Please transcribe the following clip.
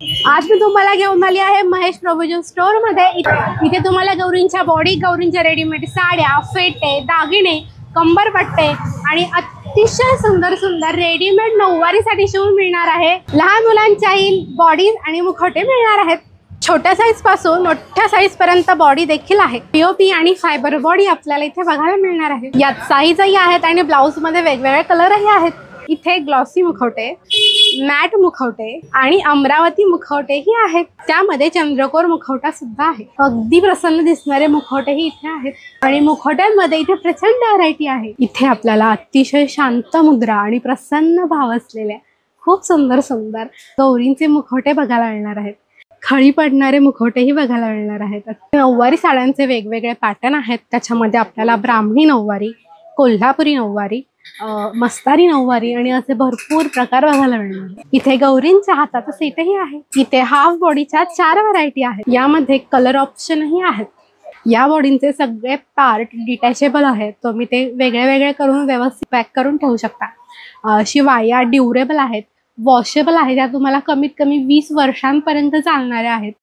आज मी तुम्हाला घेऊन आली आहे महेश प्रोव्हिजन स्टोर मध्ये। इथे तुम्हाला गौरींच्या बॉडी, गौरींच्या रेडीमेड साड्या, फेटे, दागिने, कंबरपट्टे आणि अतिशय सुंदर सुंदर रेडीमेड नऊवारीसाठी शिवून मिळणार आहे। लहान मुलांच्याही बॉडी आणि मुखवटे मिळणार आहेत। छोट्या साईज पासून मोठ्या साईज पर्यंत बॉडी देखील आहे। पीओपी आणि फायबर बॉडी आपल्याला इथे बघायला मिळणार आहे। यात साईजही आहेत आणि ब्लाउज मध्ये वेगवेगळे कलरही आहेत। इथे ग्लॉसी मुखवटे, मॅट मुखवटे आणि अमरावती मुखवटेही आहेत। त्यामध्ये चंद्रकोर मुखवटा सुद्धा आहे। अगदी प्रसन्न दिसणारे मुखवटेही इथे आहेत आणि मुखवट्यांमध्ये इथे प्रचंड व्हरायटी आहे। इथे आपल्याला अतिशय शांत मुद्रा आणि प्रसन्न भाव असलेल्या खूप सुंदर सुंदर गौरींचे मुखवटे बघायला मिळणार आहेत। खळी पडणारे मुखवटेही बघायला मिळणार आहेत। नऊवारी साड्यांचे वेगवेगळे पॅटर्न आहेत। त्याच्यामध्ये आपल्याला ब्राह्मणी नऊवारी, कोल्हापुरी नऊवारी, मस्तारी नऊवारी आणि असे भरपूर प्रकार बघायला मिळणार। इथे गौरींच्या हाताचा सेटही आहे। इथे हाफ बॉडीच्या 4 व्हरायटी आहेत। यामध्ये कलर ऑप्शनही आहेत। या बॉडींचे सगळे पार्ट डिटॅचेबल आहेत। तुम्ही ते वेगळे वेगळे करून व्यवस्थित पॅक करून ठेवू शकता। शिवाय या ड्युरेबल आहेत, वॉशेबल आहेत। या तुम्हाला कमीत कमी 20 वर्षांपर्यंत चालणाऱ्या आहेत।